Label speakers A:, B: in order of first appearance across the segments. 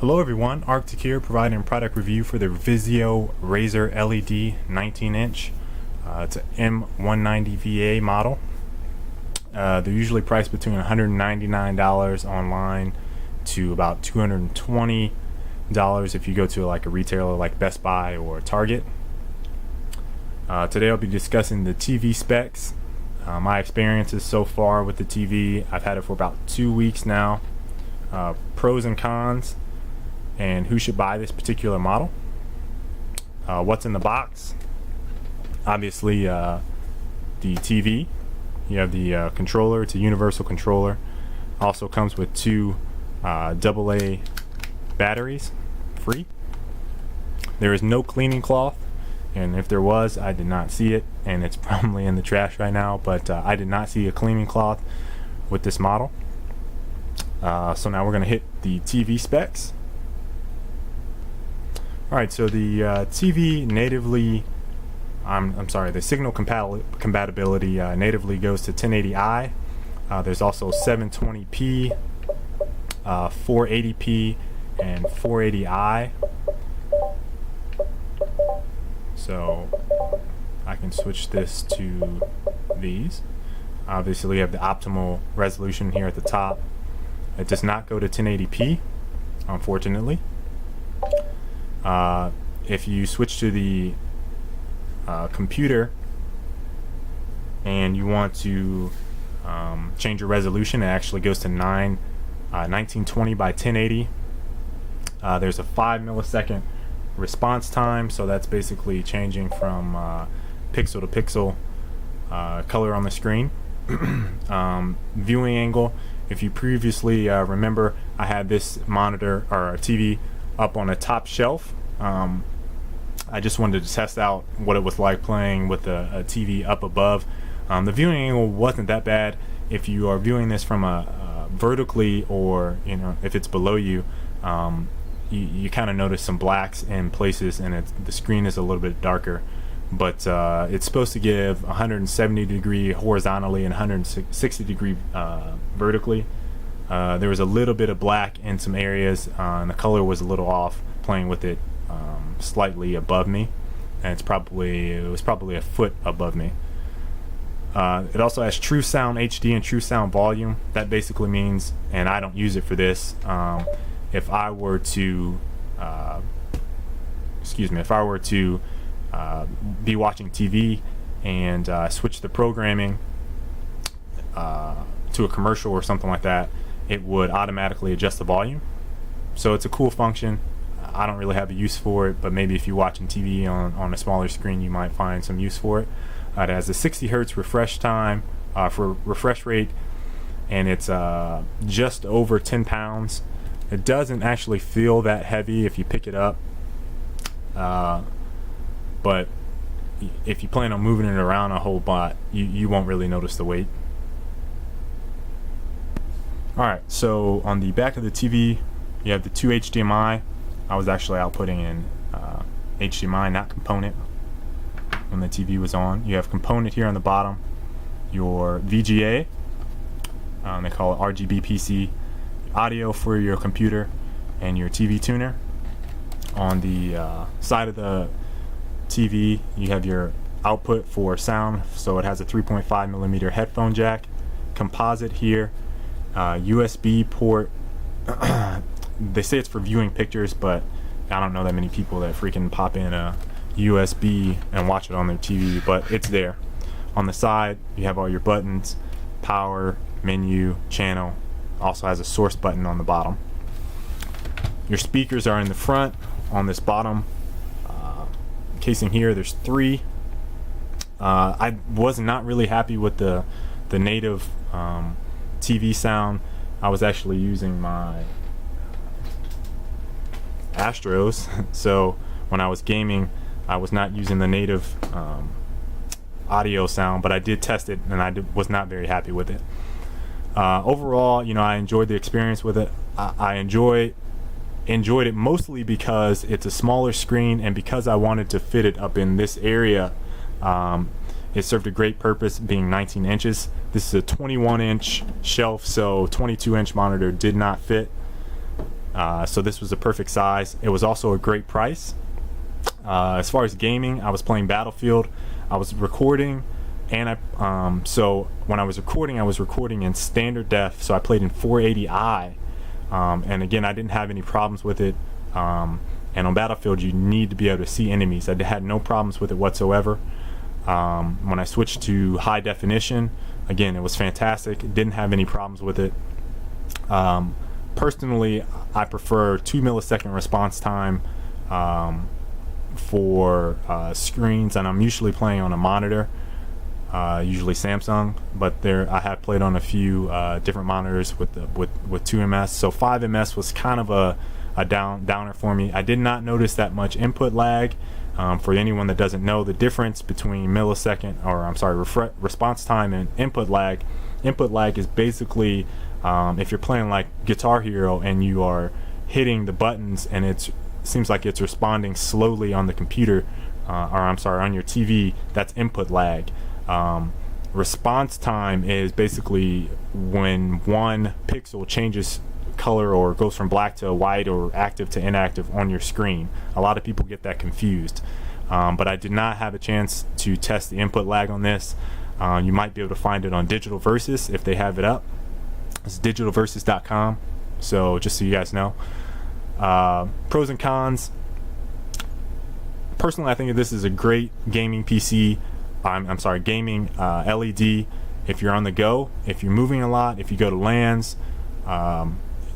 A: Hello everyone, Arctic here providing a product review for the Vizio Razor LED 19-inch. It's an M190va model. They're usually priced between $199 online to about $220 if you go to like a retailer like Best Buy or Target. Today I'll be discussing the TV specs, my experiences so far with the TV. I've had it for about 2 weeks now, pros and cons, and who should buy this particular model. What's in the box? Obviously the TV. You have the controller. It's a universal controller. Also comes with two AA batteries, free. There is no cleaning cloth, and if there was, I did not see it, and it's probably in the trash right now, but I did not see a cleaning cloth with this model. So now we're going to hit the TV specs. Alright, so the TV natively, the signal compatibility natively goes to 1080i. There's also 720p, 480p, and 480i. So I can switch this to these. Obviously, you have the optimal resolution here at the top. It does not go to 1080p, unfortunately. If you switch to the computer and you want to change your resolution, it actually goes to 1920 by 1080. There's a 5 millisecond response time, so that's basically changing from pixel to pixel color on the screen. Viewing angle, if you previously remember, I had this monitor or TV up on a top shelf. I just wanted to test out what it was like playing with a TV up above. The viewing angle wasn't that bad. If you are viewing this from a vertically, or if it's below you, you kind of notice some blacks in places, and the screen is a little bit darker. But it's supposed to give 170 degree horizontally and 160 degree vertically. There was a little bit of black in some areas, and the color was a little off playing with it slightly above me, and it was probably a foot above me. It also has True Sound HD and True Sound Volume. That basically means, and I don't use it for this, if I were to be watching TV and switch the programming to a commercial or something like that, it would automatically adjust the volume. So it's a cool function. I don't really have a use for it, but maybe if you're watching TV on a smaller screen, you might find some use for it. It has a 60 hertz refresh time for refresh rate, and it's just over 10 pounds. It doesn't actually feel that heavy if you pick it up, but if you plan on moving it around a whole lot, you won't really notice the weight. Alright, so on the back of the TV, you have the two HDMI. I was actually outputting in HDMI, not component, when the TV was on. You have component here on the bottom, your VGA, they call it RGB PC, audio for your computer, and your TV tuner. On the side of the TV, you have your output for sound, so it has a 3.5 millimeter headphone jack, composite here, USB port. They say it's for viewing pictures, but I don't know that many people that freaking pop in a USB and watch it on their TV, but it's there. On the side, you have all your buttons, power, menu, channel. Also has a source button on the bottom. Your speakers are in the front. On this bottom casing here, there's 3. I was not really happy with the native TV sound. I was actually using my Astros, so when I was gaming, I was not using the native audio sound, but I did test it, and I was not very happy with it. Overall, I enjoyed the experience with it. I enjoyed it mostly because it's a smaller screen, and because I wanted to fit it up in this area. It served a great purpose, being 19 inches. This is a 21-inch shelf, so 22-inch monitor did not fit. So this was a perfect size. It was also a great price. As far as gaming, I was playing Battlefield. I was recording, and so when I was recording in standard def. So I played in 480i, and again, I didn't have any problems with it. And on Battlefield, you need to be able to see enemies. I had no problems with it whatsoever. When I switched to high definition, again, it was fantastic. Didn't have any problems with it. Personally, I prefer 2 millisecond response time for screens, and I'm usually playing on a monitor, usually Samsung, but I have played on a few different monitors with 2ms. So 5ms was kind of a downer for me. I did not notice that much input lag. For anyone that doesn't know the difference between response time and input lag is basically if you're playing like Guitar Hero and you are hitting the buttons and it seems like it's responding slowly on the computer, on your TV, that's input lag. Response time is basically when one pixel changes color or goes from black to white or active to inactive on your screen. A lot of people get that confused, but I did not have a chance to test the input lag on this. You might be able to find it on Digital Versus if they have it up. It's digitalversus.com, so just so you guys know. Pros and cons. Personally, I think this is a great gaming PC. Gaming LED. If you're on the go, if you're moving a lot, if you go to LANs,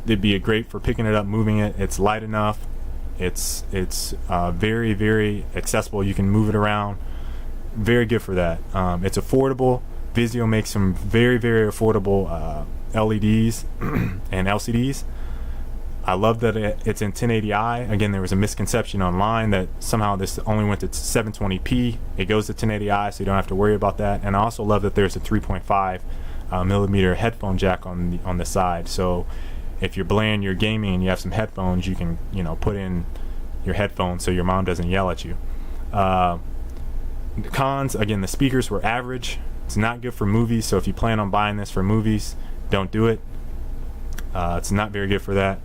A: it'd be great for picking it up, moving it. It's light enough. It's very, very accessible. You can move it around. Very good for that. It's affordable. Vizio makes some very, very affordable LEDs and LCDs. I love that it's in 1080i. Again, there was a misconception online that somehow this only went to 720p. It goes to 1080i, so you don't have to worry about that. And I also love that there's a 3.5 millimeter headphone jack on the side. So if you're gaming and you have some headphones, you can put in your headphones so your mom doesn't yell at you. The cons, again, the speakers were average. It's not good for movies, so if you plan on buying this for movies, don't do it. It's not very good for that.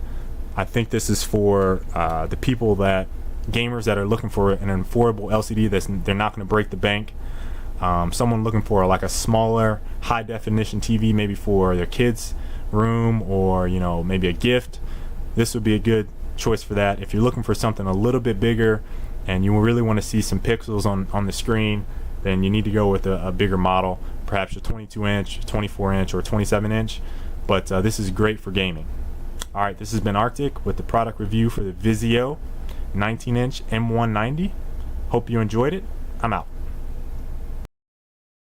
A: I think this is for the gamers that are looking for an affordable LCD they're not going to break the bank. Someone looking for like a smaller high definition TV, maybe for their kids' room or maybe a gift. This would be a good choice for that. If you're looking for something a little bit bigger and you really want to see some pixels on the screen, then you need to go with a bigger model, perhaps a 22-inch, 24-inch, or 27-inch. But this is great for gaming. Alright, this has been Arctic with the product review for the Vizio 19-inch M190. Hope you enjoyed it. I'm out.